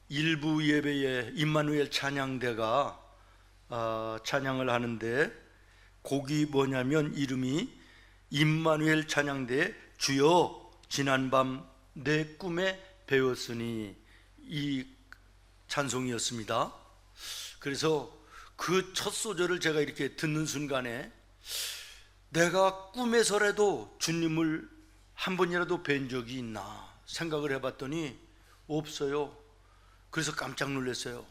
일부 예배에 임마누엘 찬양대가 찬양을 하는데 곡이 뭐냐면 이름이 임마누엘 찬양대 주여 지난밤 내 꿈에 배웠으니, 이 찬송이었습니다. 그래서 그 첫 소절을 제가 이렇게 듣는 순간에 내가 꿈에서라도 주님을 한 번이라도 뵌 적이 있나 생각을 해봤더니 없어요. 그래서 깜짝 놀랐어요.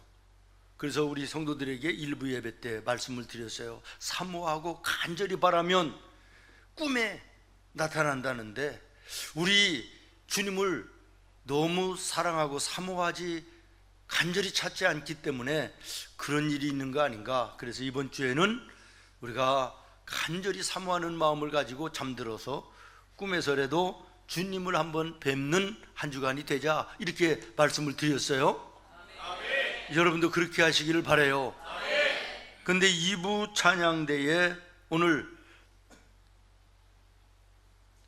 그래서 우리 성도들에게 일부 예배 때 말씀을 드렸어요. 사모하고 간절히 바라면 꿈에 나타난다는데, 우리 주님을 너무 사랑하고 사모하지 간절히 찾지 않기 때문에 그런 일이 있는 거 아닌가. 그래서 이번 주에는 우리가 간절히 사모하는 마음을 가지고 잠들어서 꿈에서라도 주님을 한번 뵙는 한 주간이 되자, 이렇게 말씀을 드렸어요. 아멘. 여러분도 그렇게 하시기를 바라요. 그런데 2부 찬양대에 오늘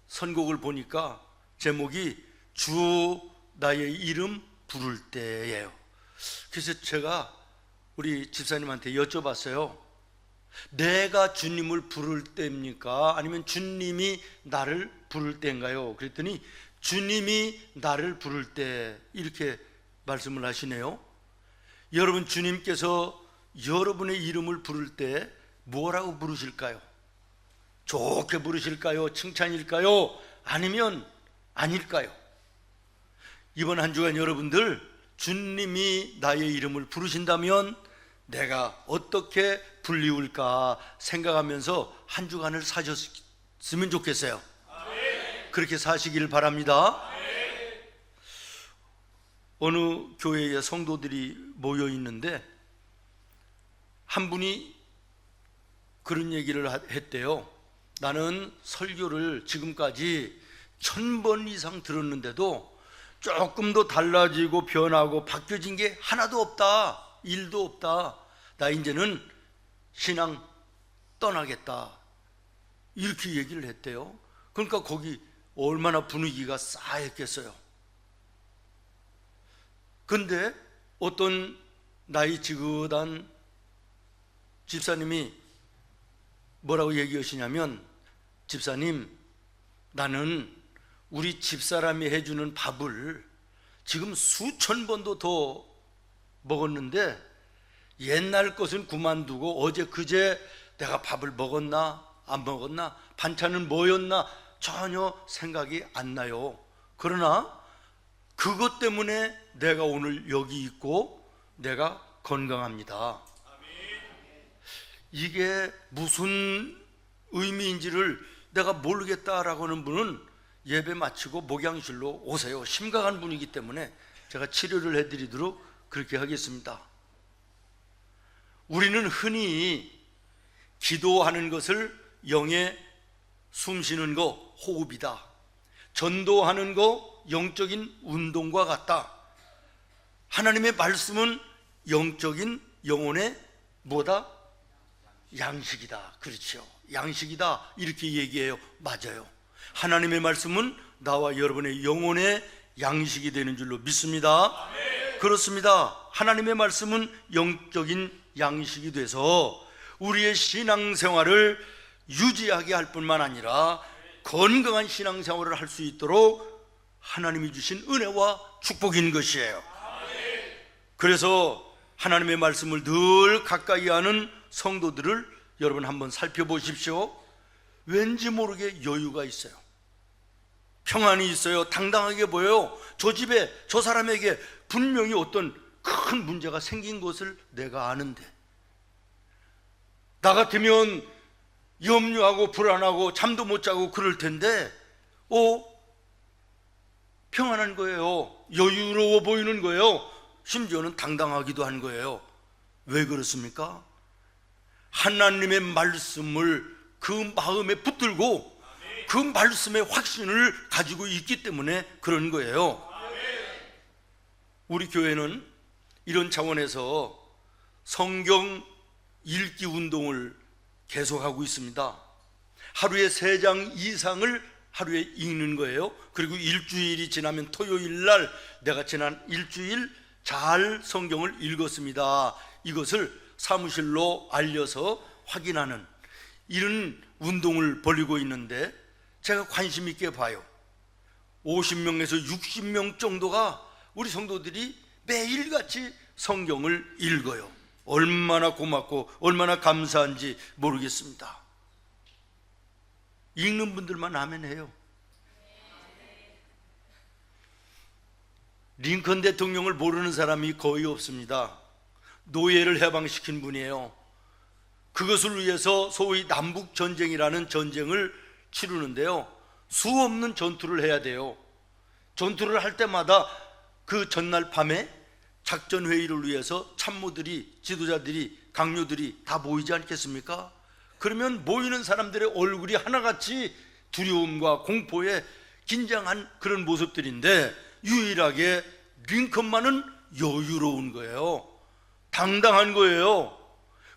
선곡을 보니까 제목이 주 나의 이름 부를 때예요. 그래서 제가 우리 집사님한테 여쭤봤어요. 내가 주님을 부를 때입니까? 아니면 주님이 나를 부를 때인가요? 그랬더니 주님이 나를 부를 때, 이렇게 말씀을 하시네요. 여러분, 주님께서 여러분의 이름을 부를 때 뭐라고 부르실까요? 좋게 부르실까요? 칭찬일까요? 아니면 아닐까요? 이번 한 주간 여러분들 주님이 나의 이름을 부르신다면 내가 어떻게 불리울까 생각하면서 한 주간을 사셨으면 좋겠어요. 그렇게 사시길 바랍니다. 어느 교회에 성도들이 모여 있는데 한 분이 그런 얘기를 했대요. 나는 설교를 지금까지 1000번 이상 들었는데도 조금 더 달라지고 변하고 바뀌어진 게 하나도 없다. 일도 없다. 나 이제는 신앙 떠나겠다. 이렇게 얘기를 했대요. 그러니까 거기 얼마나 분위기가 싸했겠어요. 근데 어떤 나이 지긋한 집사님이 뭐라고 얘기하시냐면, 집사님, 나는 우리 집사람이 해주는 밥을 지금 수천 번도 더 먹었는데 옛날 것은 그만두고 어제 그제 내가 밥을 먹었나 안 먹었나, 반찬은 뭐였나 전혀 생각이 안 나요. 그러나 그것 때문에 내가 오늘 여기 있고 내가 건강합니다. 이게 무슨 의미인지를 내가 모르겠다라고 하는 분은 예배 마치고 목양실로 오세요. 심각한 분이기 때문에 제가 치료를 해드리도록 그렇게 하겠습니다. 우리는 흔히 기도하는 것을 영의 숨쉬는 거, 호흡이다. 전도하는 거 영적인 운동과 같다. 하나님의 말씀은 영적인 영혼의 뭐다? 양식이다. 그렇죠. 양식이다. 이렇게 얘기해요. 맞아요. 하나님의 말씀은 나와 여러분의 영혼의 양식이 되는 줄로 믿습니다. 아멘. 그렇습니다. 하나님의 말씀은 영적인 양식이 돼서 우리의 신앙생활을 유지하게 할 뿐만 아니라 건강한 신앙생활을 할 수 있도록 하나님이 주신 은혜와 축복인 것이에요. 그래서 하나님의 말씀을 늘 가까이 하는 성도들을 여러분 한번 살펴보십시오. 왠지 모르게 여유가 있어요. 평안이 있어요. 당당하게 보여요. 저 집에 저 사람에게 분명히 어떤 큰 문제가 생긴 것을 내가 아는데, 나 같으면 염려하고 불안하고 잠도 못 자고 그럴 텐데 평안한 거예요. 여유로워 보이는 거예요. 심지어는 당당하기도 한 거예요. 왜 그렇습니까? 하나님의 말씀을 그 마음에 붙들고 그 말씀의 확신을 가지고 있기 때문에 그런 거예요. 우리 교회는 이런 차원에서 성경 읽기 운동을 계속하고 있습니다. 하루에 3장 이상을 하루에 읽는 거예요. 그리고 일주일이 지나면 토요일 날 내가 지난 일주일 잘 성경을 읽었습니다. 이것을 사무실로 알려서 확인하는 이런 운동을 벌이고 있는데, 제가 관심 있게 봐요. 50명에서 60명 정도가 우리 성도들이 매일같이 성경을 읽어요. 얼마나 고맙고 얼마나 감사한지 모르겠습니다. 읽는 분들만 하면 해요. 링컨 대통령을 모르는 사람이 거의 없습니다. 노예를 해방시킨 분이에요. 그것을 위해서 소위 남북전쟁이라는 전쟁을 치르는데요, 수없는 전투를 해야 돼요. 전투를 할 때마다 그 전날 밤에 작전회의를 위해서 참모들이, 지도자들이, 강요들이 다 모이지 않겠습니까? 그러면 모이는 사람들의 얼굴이 하나같이 두려움과 공포에 긴장한 그런 모습들인데, 유일하게 링컨만은 여유로운 거예요. 당당한 거예요.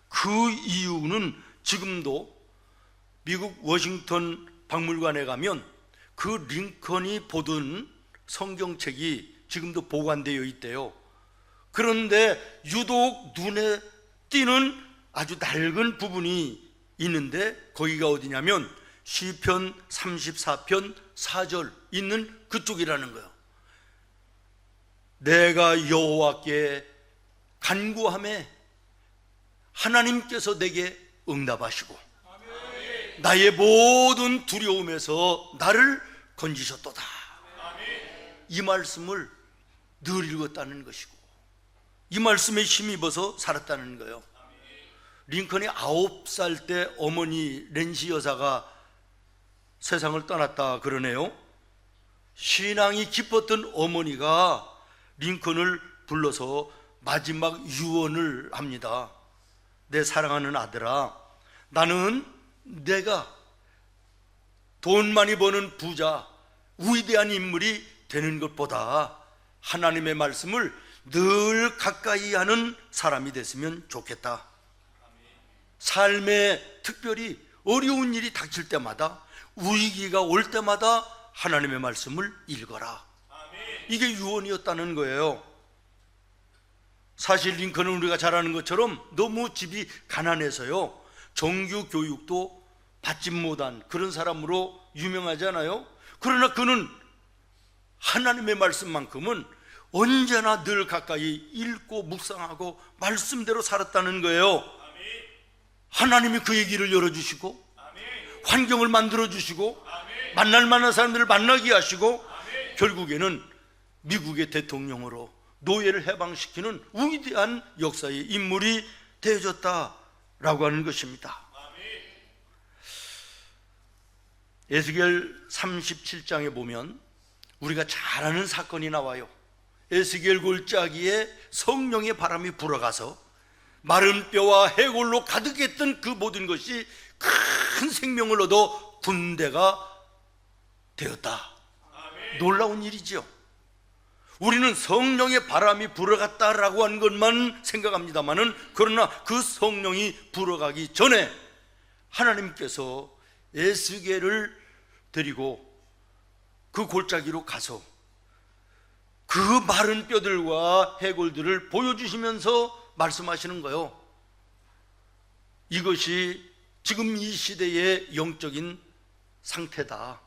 그 이유는 지금도 미국 워싱턴 박물관에 가면 그 링컨이 보던 성경책이 지금도 보관되어 있대요. 그런데 유독 눈에 띄는 아주 낡은 부분이 있는데, 거기가 어디냐면 시편 34편 4절 있는 그쪽이라는 거예요. 내가 여호와께 간구하매 하나님께서 내게 응답하시고 나의 모든 두려움에서 나를 건지셨도다. 이 말씀을 늘 읽었다는 것이고, 이 말씀에 힘입어서 살았다는 거예요. 링컨이 9살 때 어머니 렌시 여사가 세상을 떠났다 그러네요. 신앙이 깊었던 어머니가 링컨을 불러서 마지막 유언을 합니다. 내 사랑하는 아들아, 나는 내가 돈 많이 버는 부자, 위대한 인물이 되는 것보다 하나님의 말씀을 늘 가까이 하는 사람이 됐으면 좋겠다. 삶에 특별히 어려운 일이 닥칠 때마다, 위기가 올 때마다 하나님의 말씀을 읽어라. 이게 유언이었다는 거예요. 사실 링컨은 우리가 잘 아는 것처럼 너무 집이 가난해서요, 정규 교육도 받지 못한 그런 사람으로 유명하잖아요. 그러나 그는 하나님의 말씀만큼은 언제나 늘 가까이 읽고 묵상하고 말씀대로 살았다는 거예요. 하나님이 그의 길을 열어주시고, 환경을 만들어주시고, 만날 만한 사람들을 만나게 하시고, 결국에는 미국의 대통령으로 노예를 해방시키는 위대한 역사의 인물이 되어졌다라고 하는 것입니다. 에스겔 37장에 보면 우리가 잘 아는 사건이 나와요. 에스겔 골짜기에 성령의 바람이 불어가서 마른 뼈와 해골로 가득했던 그 모든 것이 큰 생명을 얻어 군대가 되었다. 놀라운 일이죠. 우리는 성령의 바람이 불어갔다라고 하는 것만 생각합니다만은, 그러나 그 성령이 불어가기 전에 하나님께서 에스겔을 데리고 그 골짜기로 가서 그 마른 뼈들과 해골들을 보여주시면서 말씀하시는 거예요. 이것이 지금 이 시대의 영적인 상태다.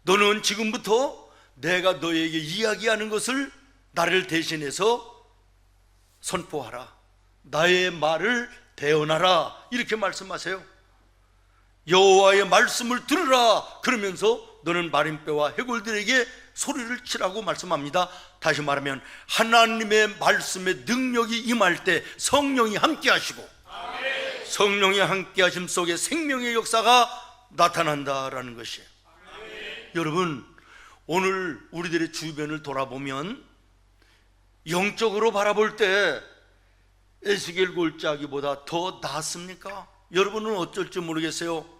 너는 지금부터 내가 너에게 이야기하는 것을 나를 대신해서 선포하라. 나의 말을 대언하라. 이렇게 말씀하세요. 여호와의 말씀을 들으라. 그러면서 너는 마른 뼈와 해골들에게 소리를 치라고 말씀합니다. 다시 말하면 하나님의 말씀의 능력이 임할 때 성령이 함께 하시고, 성령이 함께 하심 속에 생명의 역사가 나타난다라는 것이에요. 여러분, 오늘 우리들의 주변을 돌아보면 영적으로 바라볼 때 에스겔 골짜기보다 더 낫습니까? 여러분은 어쩔지 모르겠어요.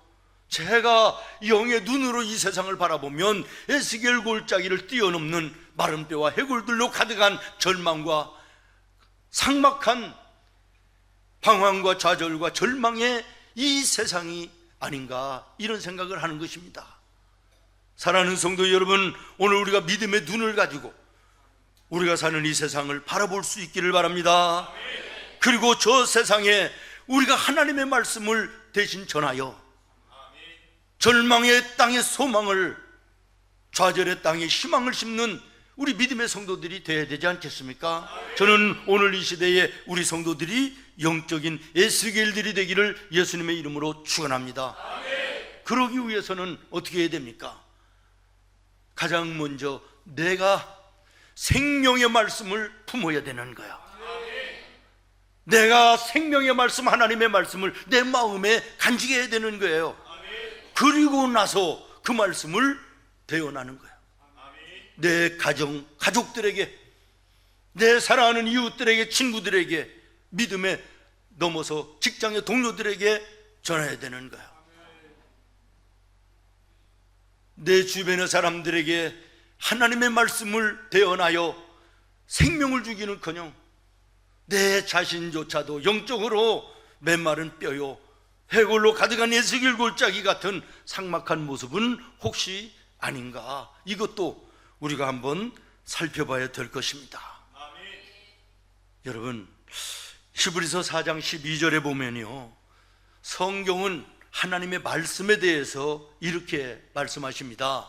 제가 영의 눈으로 이 세상을 바라보면 에스겔 골짜기를 뛰어넘는 마른 뼈와 해골들로 가득한 절망과 삭막한 방황과 좌절과 절망의 이 세상이 아닌가, 이런 생각을 하는 것입니다. 사랑하는 성도 여러분, 오늘 우리가 믿음의 눈을 가지고 우리가 사는 이 세상을 바라볼 수 있기를 바랍니다. 그리고 저 세상에 우리가 하나님의 말씀을 대신 전하여 절망의 땅에 소망을, 좌절의 땅에 희망을 심는 우리 믿음의 성도들이 되어야 되지 않겠습니까? 저는 오늘 이 시대에 우리 성도들이 영적인 에스겔들이 되기를 예수님의 이름으로 축원합니다. 그러기 위해서는 어떻게 해야 됩니까? 가장 먼저 내가 생명의 말씀을 품어야 되는 거야. 내가 생명의 말씀, 하나님의 말씀을 내 마음에 간직해야 되는 거예요. 그리고 나서 그 말씀을 대언하는 거예요. 내 가정, 가족들에게, 내 사랑하는 이웃들에게, 친구들에게, 믿음에 넘어서 직장의 동료들에게 전해야 되는 거야. 내 주변의 사람들에게 하나님의 말씀을 대언하여 생명을 주기는커녕 내 자신조차도 영적으로 메마른 뼈요 해골로 가득한 에스겔 골짜기 같은 삭막한 모습은 혹시 아닌가? 이것도 우리가 한번 살펴봐야 될 것입니다. 여러분, 히브리서 4장 12절에 보면요, 성경은 하나님의 말씀에 대해서 이렇게 말씀하십니다.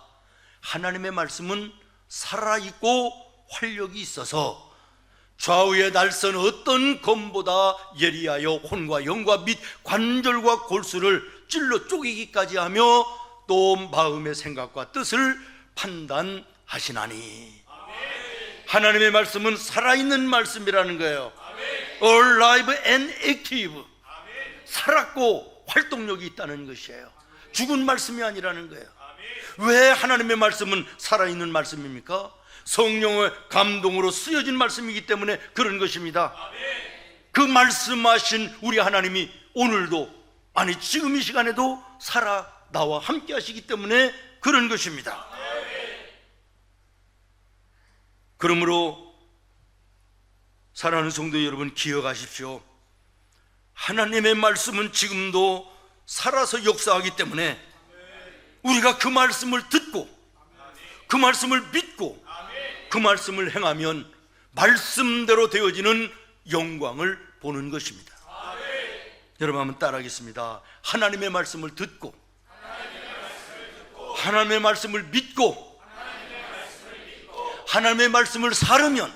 하나님의 말씀은 살아있고 활력이 있어서 좌우의 날선 어떤 검보다 예리하여 혼과 영과 및 관절과 골수를 찔러 쪼개기까지 하며 또 마음의 생각과 뜻을 판단하시나니. 하나님의 말씀은 살아있는 말씀이라는 거예요. Alive and active. 살았고 활동력이 있다는 것이에요. 죽은 말씀이 아니라는 거예요. 왜 하나님의 말씀은 살아있는 말씀입니까? 성령의 감동으로 쓰여진 말씀이기 때문에 그런 것입니다. 그 말씀하신 우리 하나님이 오늘도, 아니 지금 이 시간에도 살아 나와 함께 하시기 때문에 그런 것입니다. 그러므로 사랑하는 성도 여러분, 기억하십시오. 하나님의 말씀은 지금도 살아서 역사하기 때문에 우리가 그 말씀을 듣고 그 말씀을 믿고 그 말씀을 행하면 말씀대로 되어지는 영광을 보는 것입니다. 여러분 한번 따라하겠습니다. 하나님의 말씀을 듣고 하나님의 말씀을 믿고 하나님의 말씀을 살으면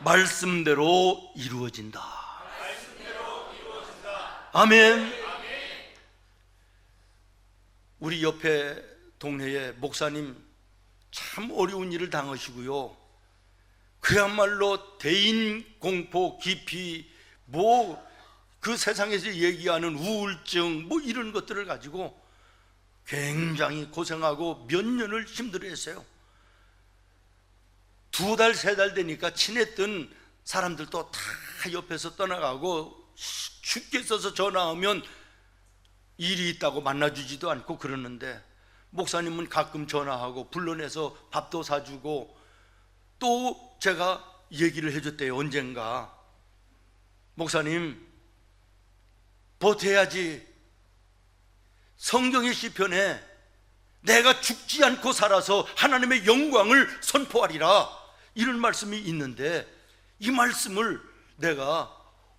말씀대로 이루어진다. 아멘. 우리 옆에 동네에 목사님 참 어려운 일을 당하시고요, 그야말로 대인 공포, 기피, 그 세상에서 얘기하는 우울증 이런 것들을 가지고 굉장히 고생하고 몇 년을 힘들어했어요. 2달, 3달 되니까 친했던 사람들도 다 옆에서 떠나가고 죽게 써서 전화하면 일이 있다고 만나주지도 않고 그러는데, 목사님은 가끔 전화하고 불러내서 밥도 사주고, 또 제가 얘기를 해줬대요. 언젠가 목사님 버텨야지. 성경의 시편에 내가 죽지 않고 살아서 하나님의 영광을 선포하리라, 이런 말씀이 있는데, 이 말씀을 내가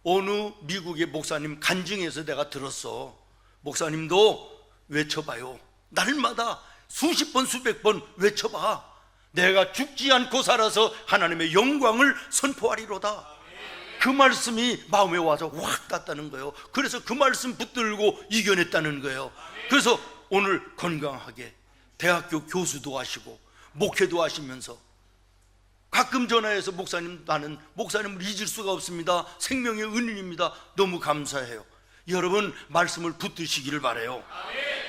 어느 미국의 목사님 간증에서 내가 들었어. 목사님도 외쳐봐요. 날마다 수십 번 수백 번 외쳐봐. 내가 죽지 않고 살아서 하나님의 영광을 선포하리로다. 그 말씀이 마음에 와서 확 닿았다는 거예요. 그래서 그 말씀 붙들고 이겨냈다는 거예요. 그래서 오늘 건강하게 대학교 교수도 하시고 목회도 하시면서 가끔 전화해서 목사님, 나는 목사님을 잊을 수가 없습니다. 생명의 은인입니다. 너무 감사해요. 여러분 말씀을 붙드시기를 바라요.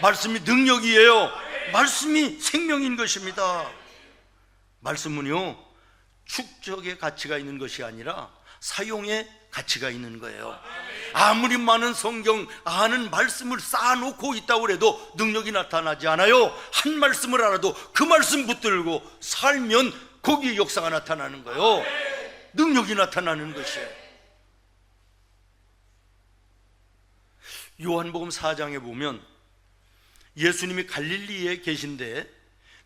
말씀이 능력이에요. 말씀이 생명인 것입니다. 말씀은요, 축적의 가치가 있는 것이 아니라 사용의 가치가 있는 거예요. 아무리 많은 성경 아는 말씀을 쌓아놓고 있다고 해도 능력이 나타나지 않아요. 한 말씀을 알아도 그 말씀 붙들고 살면 거기에 역사가 나타나는 거예요. 능력이 나타나는 것이에요. 요한복음 4장에 보면 예수님이 갈릴리에 계신데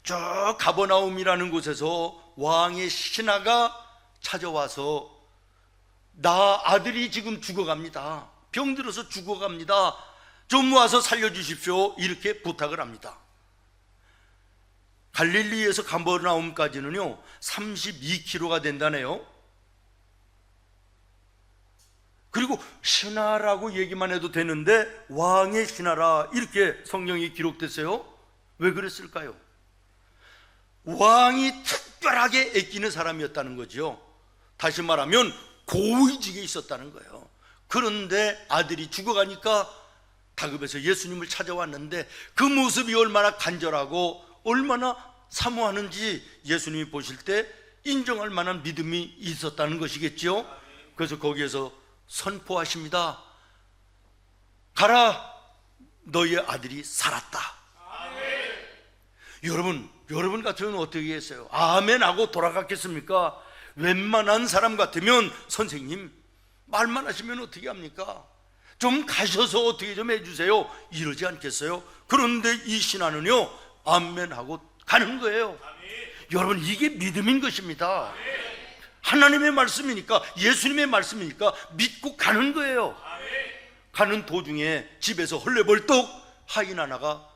저 가버나움이라는 곳에서 왕의 신하가 찾아와서 나 아들이 지금 죽어갑니다. 병들어서 죽어갑니다. 좀 와서 살려주십시오. 이렇게 부탁을 합니다. 갈릴리에서 가버나움까지는요 32km가 된다네요. 그리고 신하라고 얘기만 해도 되는데 왕의 신하라 이렇게 성경이 기록됐어요. 왜 그랬을까요? 왕이 특별하게 애끼는 사람이었다는 거죠. 다시 말하면 고위직에 있었다는 거예요. 그런데 아들이 죽어가니까 다급해서 예수님을 찾아왔는데 그 모습이 얼마나 간절하고 얼마나 사모하는지 예수님이 보실 때 인정할 만한 믿음이 있었다는 것이겠죠. 그래서 거기에서 선포하십니다. 가라, 너의 아들이 살았다. 여러분 같으면 어떻게 했어요? 아멘 하고 돌아갔겠습니까? 웬만한 사람 같으면 선생님 말만 하시면 어떻게 합니까? 좀 가셔서 어떻게 좀 해주세요 이러지 않겠어요? 그런데 이 신하는요 아멘 하고 가는 거예요. 여러분 이게 믿음인 것입니다. 하나님의 말씀이니까 예수님의 말씀이니까 믿고 가는 거예요. 가는 도중에 집에서 헐레벌떡 하인 하나가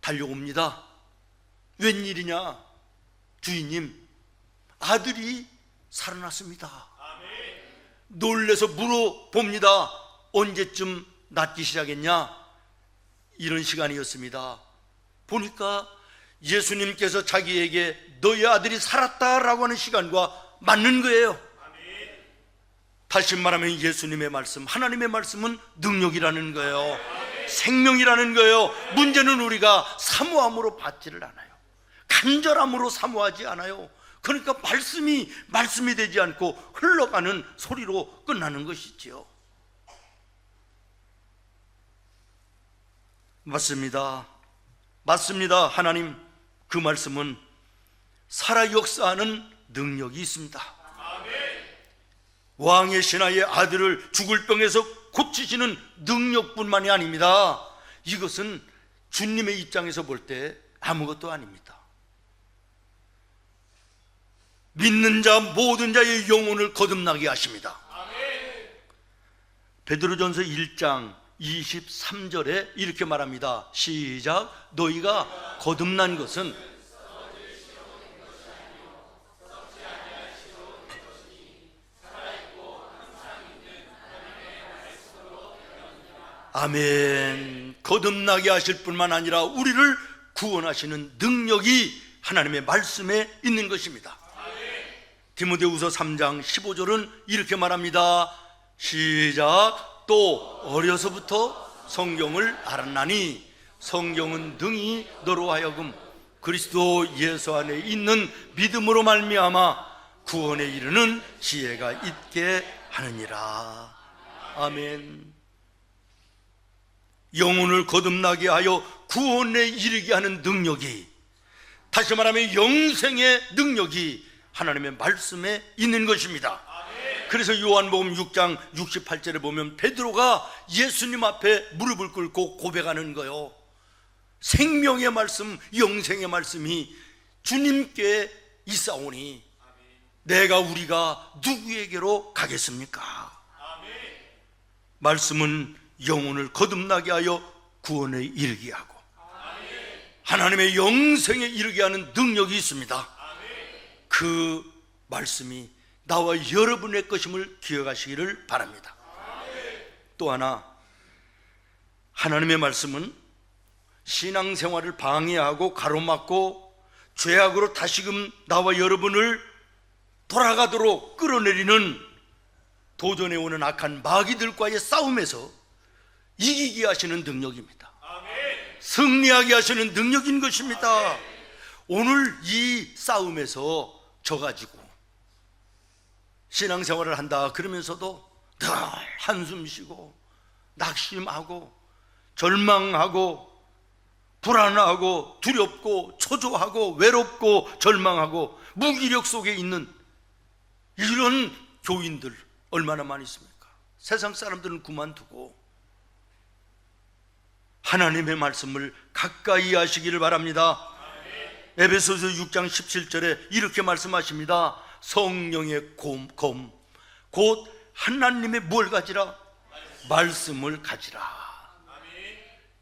달려옵니다. 웬일이냐? 주인님, 아들이 살아났습니다. 놀래서 물어봅니다. 언제쯤 낫기 시작했냐? 이런 시간이었습니다. 보니까 예수님께서 자기에게 너의 아들이 살았다라고 하는 시간과 맞는 거예요. 다시 말하면 예수님의 말씀, 하나님의 말씀은 능력이라는 거예요. 생명이라는 거예요. 문제는 우리가 사모함으로 받지를 않아요. 간절함으로 사모하지 않아요. 그러니까 말씀이 되지 않고 흘러가는 소리로 끝나는 것이지요. 맞습니다. 하나님 그 말씀은 살아 역사하는 능력이 있습니다. 왕의 신하의 아들을 죽을 병에서 고치시는 능력뿐만이 아닙니다. 이것은 주님의 입장에서 볼 때 아무것도 아닙니다. 믿는 자 모든 자의 영혼을 거듭나게 하십니다. 베드로전서 1장 23절에 이렇게 말합니다. 시작. 너희가 거듭난 것은 아멘. 거듭나게 하실 뿐만 아니라 우리를 구원하시는 능력이 하나님의 말씀에 있는 것입니다. 디모데후서 3장 15절은 이렇게 말합니다. 시작. 또 어려서부터 성경을 알았나니 성경은 등이 너로 하여금 그리스도 예수 안에 있는 믿음으로 말미암아 구원에 이르는 지혜가 있게 하느니라. 아멘. 영혼을 거듭나게 하여 구원에 이르게 하는 능력이, 다시 말하면 영생의 능력이 하나님의 말씀에 있는 것입니다. 그래서 요한복음 6장 68절에 보면 베드로가 예수님 앞에 무릎을 꿇고 고백하는 거요. 생명의 말씀, 영생의 말씀이 주님께 있사오니 우리가 누구에게로 가겠습니까? 말씀은 영혼을 거듭나게 하여 구원에 이르게 하고 하나님의 영생에 이르게 하는 능력이 있습니다. 그 말씀이 나와 여러분의 것임을 기억하시기를 바랍니다. 또 하나, 하나님의 말씀은 신앙생활을 방해하고 가로막고 죄악으로 다시금 나와 여러분을 돌아가도록 끌어내리는 도전해 오는 악한 마귀들과의 싸움에서 이기게 하시는 능력입니다. 승리하게 하시는 능력인 것입니다. 오늘 이 싸움에서 져가지고 신앙생활을 한다 그러면서도 늘 한숨 쉬고 낙심하고 절망하고 불안하고 두렵고 초조하고 외롭고 절망하고 무기력 속에 있는 이런 교인들 얼마나 많이 있습니까? 세상 사람들은 그만두고 하나님의 말씀을 가까이 하시기를 바랍니다. 에베소서 6장 17절에 이렇게 말씀하십니다. 성령의 검, 곧 하나님의 뭘 가지라? 말씀을 가지라.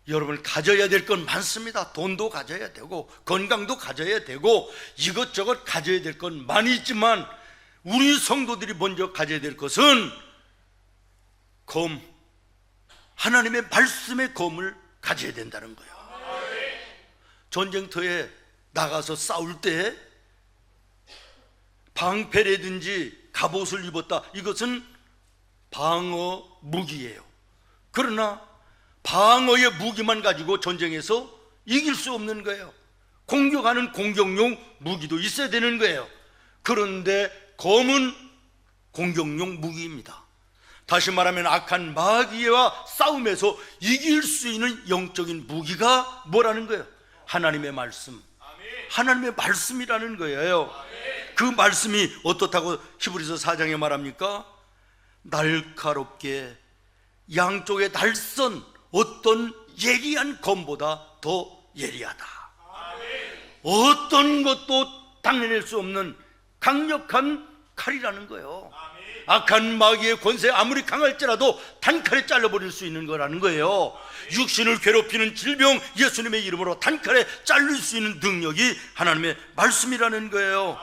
여러분, 가져야 될 건 많습니다. 돈도 가져야 되고 건강도 가져야 되고 이것저것 가져야 될 건 많이 있지만 우리 성도들이 먼저 가져야 될 것은 하나님의 말씀의 검을 가져야 된다는 거예요. 전쟁터에 나가서 싸울 때 방패라든지 갑옷을 입었다, 이것은 방어 무기예요. 그러나 방어의 무기만 가지고 전쟁에서 이길 수 없는 거예요. 공격하는 공격용 무기도 있어야 되는 거예요. 그런데 검은 공격용 무기입니다. 다시 말하면 악한 마귀와 싸움에서 이길 수 있는 영적인 무기가 뭐라는 거예요? 하나님의 말씀, 하나님의 말씀이라는 거예요. 그 말씀이 어떻다고 히브리서 4장에 말합니까? 날카롭게 양쪽에 날선 어떤 예리한 검보다 더 예리하다. 어떤 것도 당해낼 수 없는 강력한 칼이라는 거예요. 악한 마귀의 권세 아무리 강할지라도 단칼에 잘라버릴 수 있는 거라는 거예요. 육신을 괴롭히는 질병 예수님의 이름으로 단칼에 자를 수 있는 능력이 하나님의 말씀이라는 거예요.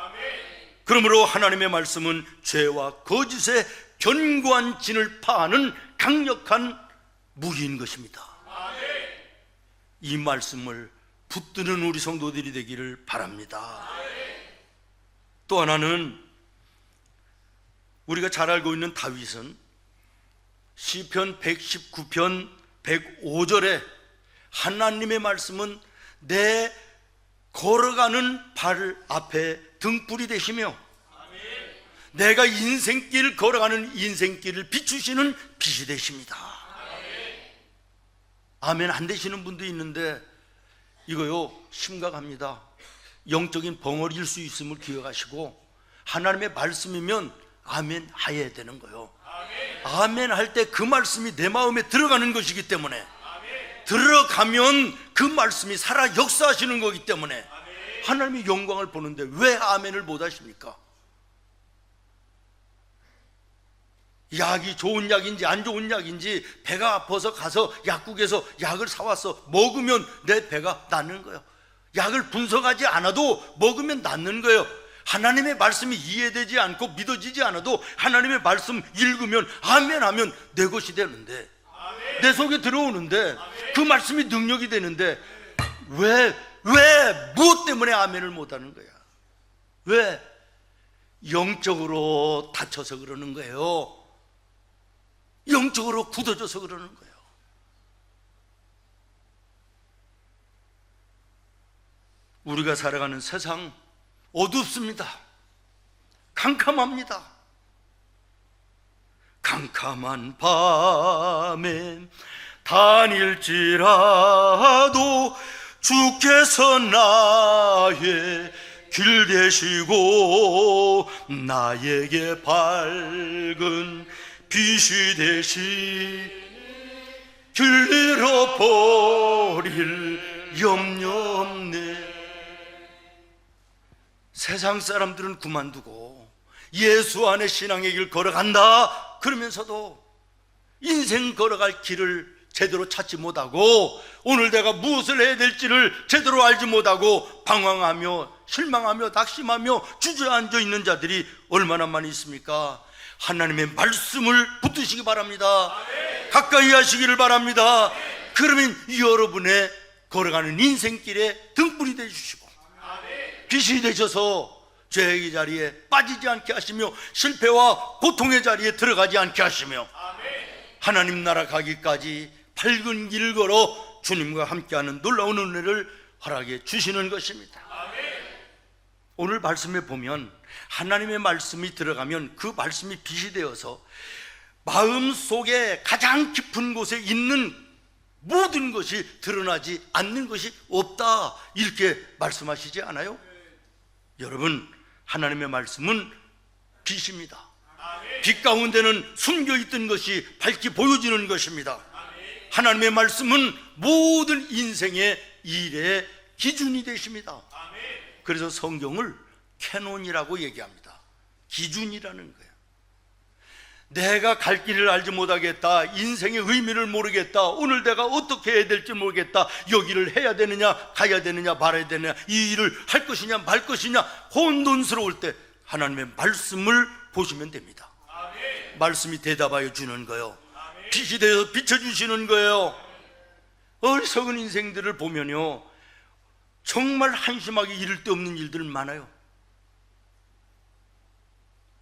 그러므로 하나님의 말씀은 죄와 거짓의 견고한 진을 파하는 강력한 무기인 것입니다. 이 말씀을 붙드는 우리 성도들이 되기를 바랍니다. 또 하나는 우리가 잘 알고 있는 다윗은 시편 119편 105절에 하나님의 말씀은 내 걸어가는 발 앞에 등불이 되시며 내가 인생길 걸어가는 인생길을 비추시는 빛이 되십니다. 아멘 안 되시는 분도 있는데 이거요 심각합니다. 영적인 벙어리일 수 있음을 기억하시고 하나님의 말씀이면 아멘 해야 되는 거예요. 아멘 할 때 그 말씀이 내 마음에 들어가는 것이기 때문에 들어가면 그 말씀이 살아 역사하시는 거기 때문에 하나님의 영광을 보는데 왜 아멘을 못 하십니까? 약이 좋은 약인지 안 좋은 약인지 배가 아파서 가서 약국에서 약을 사왔어. 먹으면 내 배가 낫는 거예요. 약을 분석하지 않아도 먹으면 낫는 거예요. 하나님의 말씀이 이해되지 않고 믿어지지 않아도 하나님의 말씀 읽으면 아멘 하면 내 것이 되는데 내 속에 들어오는데 그 말씀이 능력이 되는데 왜 무엇 때문에 아멘을 못하는 거야? 왜? 영적으로 다쳐서 그러는 거예요. 영적으로 굳어져서 그러는 거예요. 우리가 살아가는 세상 어둡습니다. 캄캄합니다. 캄캄한 밤에 다닐지라도 주께서 나의 길 되시고 나에게 밝은 빛이 되시 길 잃어버릴 염려 없네. 세상 사람들은 그만두고 예수 안에 신앙의 길 걸어간다 그러면서도 인생 걸어갈 길을 제대로 찾지 못하고 오늘 내가 무엇을 해야 될지를 제대로 알지 못하고 방황하며 실망하며 낙심하며 주저앉아 있는 자들이 얼마나 많이 있습니까? 하나님의 말씀을 붙드시기 바랍니다. 가까이 하시기를 바랍니다. 그러면 여러분의 걸어가는 인생길에 등불이 되주시고 빛이 되셔서 죄의 자리에 빠지지 않게 하시며 실패와 고통의 자리에 들어가지 않게 하시며 하나님 나라 가기까지 밝은 길 걸어 주님과 함께하는 놀라운 은혜를 허락해 주시는 것입니다. 오늘 말씀에 보면 하나님의 말씀이 들어가면 그 말씀이 빛이 되어서 마음속에 가장 깊은 곳에 있는 모든 것이 드러나지 않는 것이 없다 이렇게 말씀하시지 않아요? 여러분, 하나님의 말씀은 빛입니다. 빛 가운데는 숨겨있던 것이 밝게 보여지는 것입니다. 하나님의 말씀은 모든 인생의 일의 기준이 되십니다. 그래서 성경을 캐논이라고 얘기합니다. 기준이라는 거예요. 내가 갈 길을 알지 못하겠다, 인생의 의미를 모르겠다, 오늘 내가 어떻게 해야 될지 모르겠다, 여기를 해야 되느냐 가야 되느냐 말아야 되느냐, 이 일을 할 것이냐 말 것이냐 혼돈스러울 때 하나님의 말씀을 보시면 됩니다. 말씀이 대답하여 주는 거예요. 빛이 되어서 비춰주시는 거예요. 어리석은 인생들을 보면요, 정말 한심하게 이를 데 없는 일들 많아요.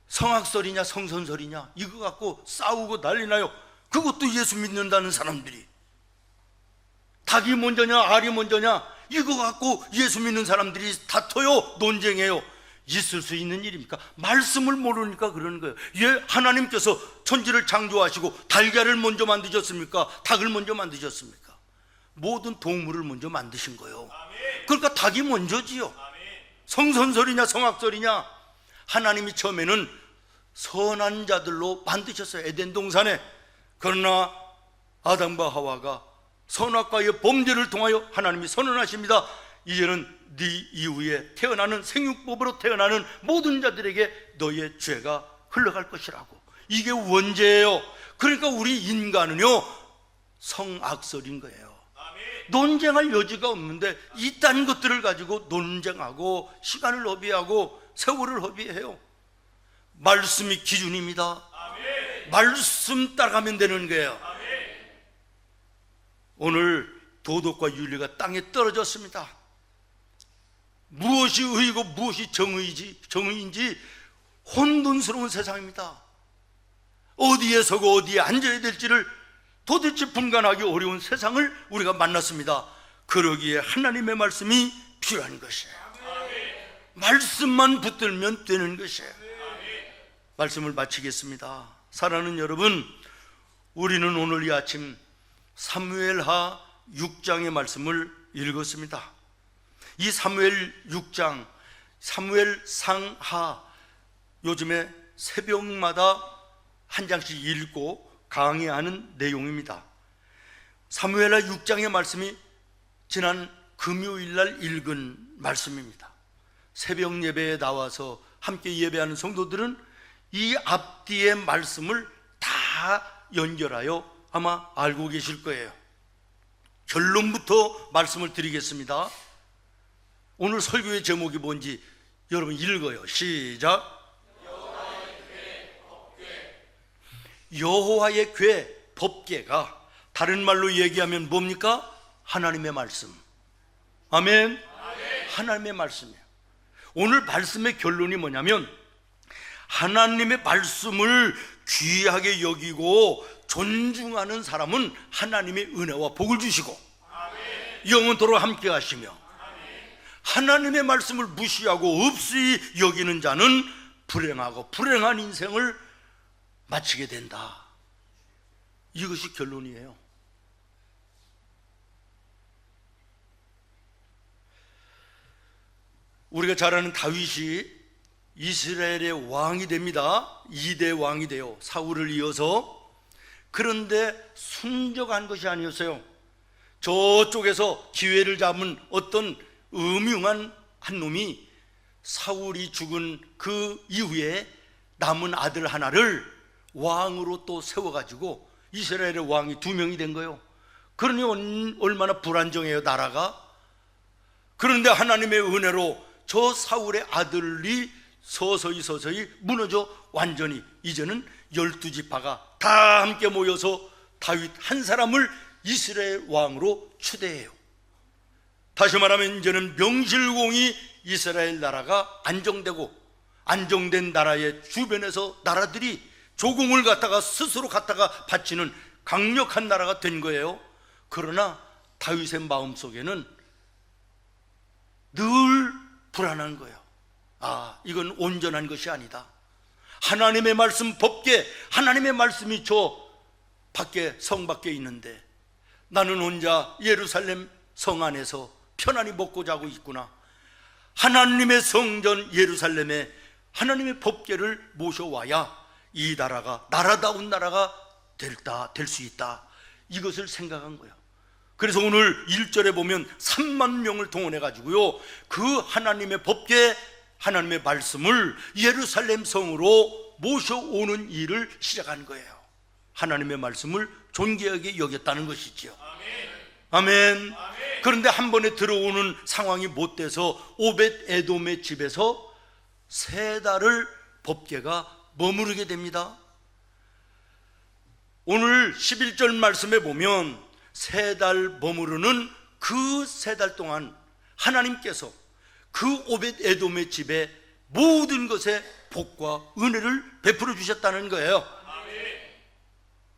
성악설이냐 성선설이냐 이거 갖고 싸우고 난리나요. 그것도 예수 믿는다는 사람들이. 닭이 먼저냐 알이 먼저냐 이거 갖고 예수 믿는 사람들이 다퉈요, 논쟁해요. 있을 수 있는 일입니까? 말씀을 모르니까 그러는 거예요. 예, 하나님께서 천지를 창조하시고 달걀을 먼저 만드셨습니까? 닭을 먼저 만드셨습니까? 모든 동물을 먼저 만드신 거예요. 그러니까 닭이 먼저지요. 성선설이냐 성악설이냐. 하나님이 처음에는 선한 자들로 만드셨어요, 에덴 동산에. 그러나 아담과 하와가 선악과의 범죄를 통하여 하나님이 선언하십니다. 이제는 네 이후에 태어나는, 생육법으로 태어나는 모든 자들에게 너의 죄가 흘러갈 것이라고. 이게 원죄예요. 그러니까 우리 인간은요, 성악설인 거예요. 논쟁할 여지가 없는데 이딴 것들을 가지고 논쟁하고 시간을 허비하고 세월을 허비해요. 말씀이 기준입니다. 말씀 따라가면 되는 거예요. 오늘 도덕과 윤리가 땅에 떨어졌습니다. 무엇이 의이고 무엇이 정의인지 혼돈스러운 세상입니다. 어디에 서고 어디에 앉아야 될지를 도대체 분간하기 어려운 세상을 우리가 만났습니다. 그러기에 하나님의 말씀이 필요한 것이에요. 말씀만 붙들면 되는 것이에요. 말씀을 마치겠습니다. 사랑하는 여러분, 우리는 오늘 이 아침 사무엘하 6장의 말씀을 읽었습니다. 이 사무엘 6장, 사무엘 상하, 요즘에 새벽마다 한 장씩 읽고 강의하는 내용입니다. 사무엘하 6장의 말씀이 지난 금요일 날 읽은 말씀입니다. 새벽 예배에 나와서 함께 예배하는 성도들은 이 앞뒤의 말씀을 다 연결하여 아마 알고 계실 거예요. 결론부터 말씀을 드리겠습니다. 오늘 설교의 제목이 뭔지 여러분 읽어요. 시작. 여호와의 궤, 법궤가 다른 말로 얘기하면 뭡니까? 하나님의 말씀. 아멘. 하나님의 말씀이에요. 오늘 말씀의 결론이 뭐냐면, 하나님의 말씀을 귀하게 여기고 존중하는 사람은 하나님의 은혜와 복을 주시고 영원토록 함께 하시며, 하나님의 말씀을 무시하고 없이 여기는 자는 불행하고 불행한 인생을 마치게 된다. 이것이 결론이에요. 우리가 잘 아는 다윗이 이스라엘의 왕이 됩니다. 2대 왕이 돼요, 사울을 이어서. 그런데 순적한 것이 아니었어요. 저쪽에서 기회를 잡은 어떤 음흉한 한 놈이 사울이 죽은 그 이후에 남은 아들 하나를 왕으로 또 세워가지고 이스라엘의 왕이 2명이 된 거예요. 그러니 얼마나 불안정해요, 나라가. 그런데 하나님의 은혜로 저 사울의 아들이 서서히 무너져 완전히, 이제는 12지파가 다 함께 모여서 다윗 한 사람을 이스라엘 왕으로 추대해요. 다시 말하면 이제는 명실공히 이스라엘 나라가 안정되고, 안정된 나라의 주변에서 나라들이 조공을 갖다가 스스로 갖다가 바치는 강력한 나라가 된 거예요. 그러나 다윗의 마음속에는 늘 불안한 거예요. 아, 이건 온전한 것이 아니다. 하나님의 말씀 법궤, 하나님의 말씀이 저 밖에, 성 밖에 있는데 나는 혼자 예루살렘 성 안에서 편안히 먹고 자고 있구나. 하나님의 성전 예루살렘에 하나님의 법궤를 모셔와야 이 나라가 나라다운 나라가 될 수 있다. 이것을 생각한 거예요. 그래서 오늘 1절에 보면 3만 명을 동원해 가지고요, 그 하나님의 법궤, 하나님의 말씀을 예루살렘 성으로 모셔오는 일을 시작한 거예요. 하나님의 말씀을 존귀하게 여겼다는 것이지요. 아멘. 그런데 한 번에 들어오는 상황이 못 돼서 오벳 에돔의 집에서 3달을 법궤가 머무르게 됩니다. 오늘 11절 말씀에 보면 3달 머무르는 그 3달 동안 하나님께서 그 오벳 에돔의 집에 모든 것에 복과 은혜를 베풀어 주셨다는 거예요.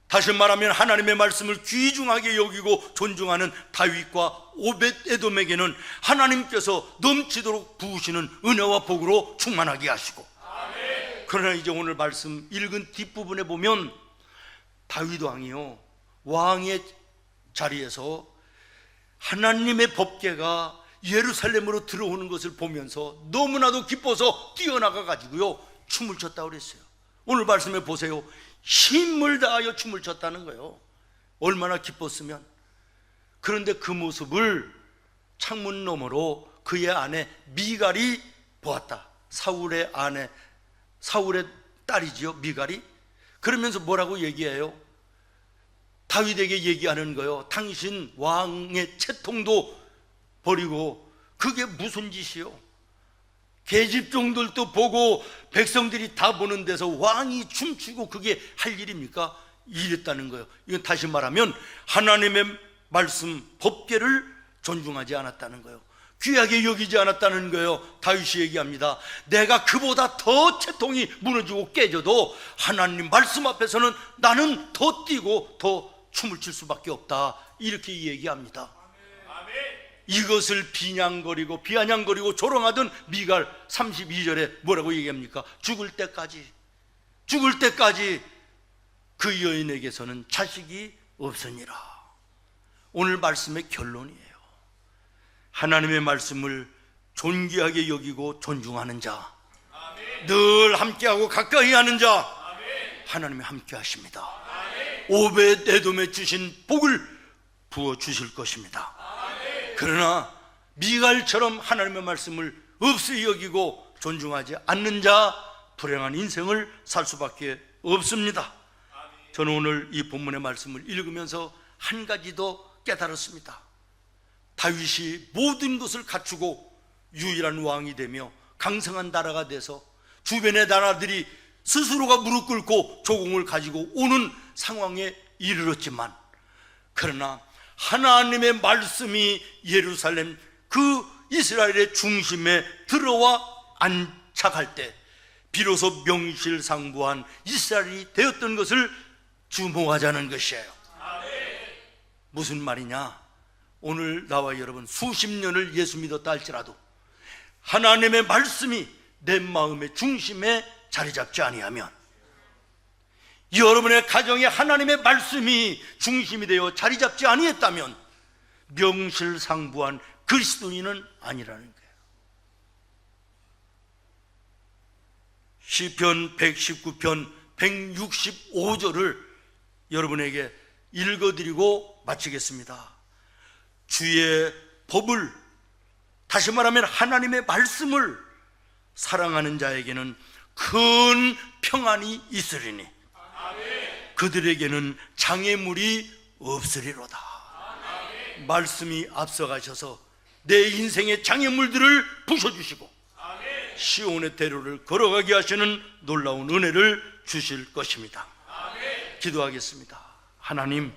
다시 말하면 하나님의 말씀을 귀중하게 여기고 존중하는 다윗과 오벳 에돔에게는 하나님께서 넘치도록 부으시는 은혜와 복으로 충만하게 하시고, 그러나 이제 오늘 말씀 읽은 뒷부분에 보면 다윗 왕이요, 왕의 자리에서 하나님의 법궤가 예루살렘으로 들어오는 것을 보면서 너무나도 기뻐서 뛰어나가 가지고요 춤을 췄다고 그랬어요. 오늘 말씀에 보세요. 힘을 다하여 춤을 췄다는 거예요. 얼마나 기뻤으면. 그런데 그 모습을 창문 너머로 그의 아내 미갈이 보았다. 사울의 아내, 사울의 딸이지요, 미갈이. 그러면서 뭐라고 얘기해요? 다윗에게 얘기하는 거예요. 당신 왕의 채통도 버리고 그게 무슨 짓이요? 계집종들도 보고 백성들이 다 보는 데서 왕이 춤추고 그게 할 일입니까? 이랬다는 거예요. 이건 다시 말하면 하나님의 말씀 법궤를 존중하지 않았다는 거예요. 귀하게 여기지 않았다는 거예요. 다윗이 얘기합니다. 내가 그보다 더 채통이 무너지고 깨져도 하나님 말씀 앞에서는 나는 더 뛰고 더 춤을 출 수밖에 없다, 이렇게 얘기합니다. 이것을 비아냥거리고 조롱하던 미갈 32절에 뭐라고 얘기합니까? 죽을 때까지 그 여인에게서는 자식이 없으니라. 오늘 말씀의 결론이에요. 하나님의 말씀을 존귀하게 여기고 존중하는 자, 늘 함께하고 가까이 하는 자, 하나님이 함께 하십니다. 오벳 에돔에 주신 복을 부어 주실 것입니다. 그러나 미갈처럼 하나님의 말씀을 없이 여기고 존중하지 않는 자, 불행한 인생을 살 수밖에 없습니다. 저는 오늘 이 본문의 말씀을 읽으면서 한 가지 더 깨달았습니다. 다윗이 모든 것을 갖추고 유일한 왕이 되며 강성한 나라가 돼서 주변의 나라들이 스스로가 무릎 꿇고 조공을 가지고 오는 상황에 이르렀지만, 그러나 하나님의 말씀이 예루살렘 그 이스라엘의 중심에 들어와 안착할 때 비로소 명실상부한 이스라엘이 되었던 것을 주목하자는 것이에요. 무슨 말이냐? 오늘 나와 여러분 수십 년을 예수 믿었다 할지라도 하나님의 말씀이 내 마음의 중심에 자리 잡지 아니하면, 여러분의 가정에 하나님의 말씀이 중심이 되어 자리 잡지 아니했다면 명실상부한 그리스도인은 아니라는 거예요. 시편 119편 165절을 여러분에게 읽어드리고 마치겠습니다. 주의 법을, 다시 말하면 하나님의 말씀을 사랑하는 자에게는 큰 평안이 있으리니 그들에게는 장애물이 없으리로다. 말씀이 앞서가셔서 내 인생의 장애물들을 부숴주시고 시온의 대로를 걸어가게 하시는 놀라운 은혜를 주실 것입니다. 기도하겠습니다. 하나님,